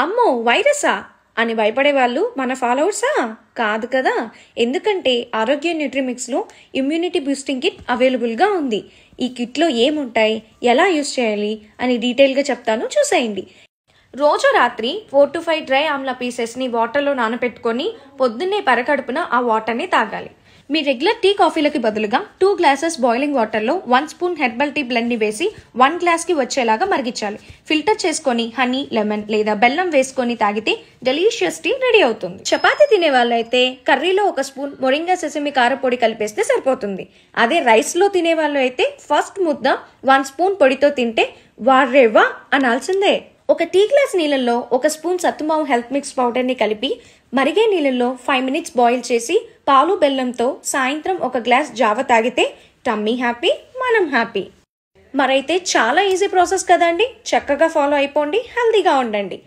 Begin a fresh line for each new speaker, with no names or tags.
అమ్మో వైరసా అని భయపడే వాళ్ళు మన ఫాలోవర్సా? కాదు కదా. ఎందుకంటే ఆరోగ్య న్యూట్రిమిక్స్లో ఇమ్యూనిటీ బూస్టింగ్ కిట్ అవైలబుల్గా ఉంది. ఈ కిట్లో ఏముంటాయి, ఎలా యూస్ చేయాలి అని డీటెయిల్గా చెప్తాను, చూసేయండి. రోజు రాత్రి 4 to 5 డ్రై ఆమ్లా పీసెస్ని వాటర్లో నానబెట్టుకొని పొద్దున్నే పరకడుపున ఆ వాటర్ని తాగాలి. మీ రెగ్యులర్ టీ కాఫీలకి బదులుగా 2 గ్లాసెస్ బాయిలింగ్ వాటర్లో 1 స్పూన్ హెర్బల్ టీ బ్లెండ్ని వేసి 1 గ్లాస్కి వచ్చేలాగా మరిగించాలి. ఫిల్టర్ చేసుకొని హనీ, లెమన్ లేదా బెల్లం వేసుకొని తాగితే డెలీషియస్ టీ రెడీ అవుతుంది. చపాతీ తినే వాళ్ళైతే కర్రీలో 1 స్పూన్ మొరింగా సెసమి కారపొడి కలిపేస్తే సరిపోతుంది. అదే రైస్లో తినే వాళ్ళు అయితే ఫస్ట్ ముద్ద 1 స్పూన్ పొడితో తింటే వారేవా అనాల్సిందే. ఒక టీ గ్లాస్ నీళ్ళల్లో 1 స్పూన్ సత్తుమావు హెల్త్ మిక్స్ పౌడర్ని కలిపి మరిగే నీళ్ళల్లో 5 minutes బాయిల్ చేసి పాలు బెల్లంతో సాయంత్రం 1 గ్లాస్ జావ తాగితే టమ్మీ హ్యాపీ, మనం హ్యాపీ. మరైతే చాలా ఈజీ ప్రాసెస్ కదండి. చక్కగా ఫాలో అయిపోండి, హెల్తీగా ఉండండి.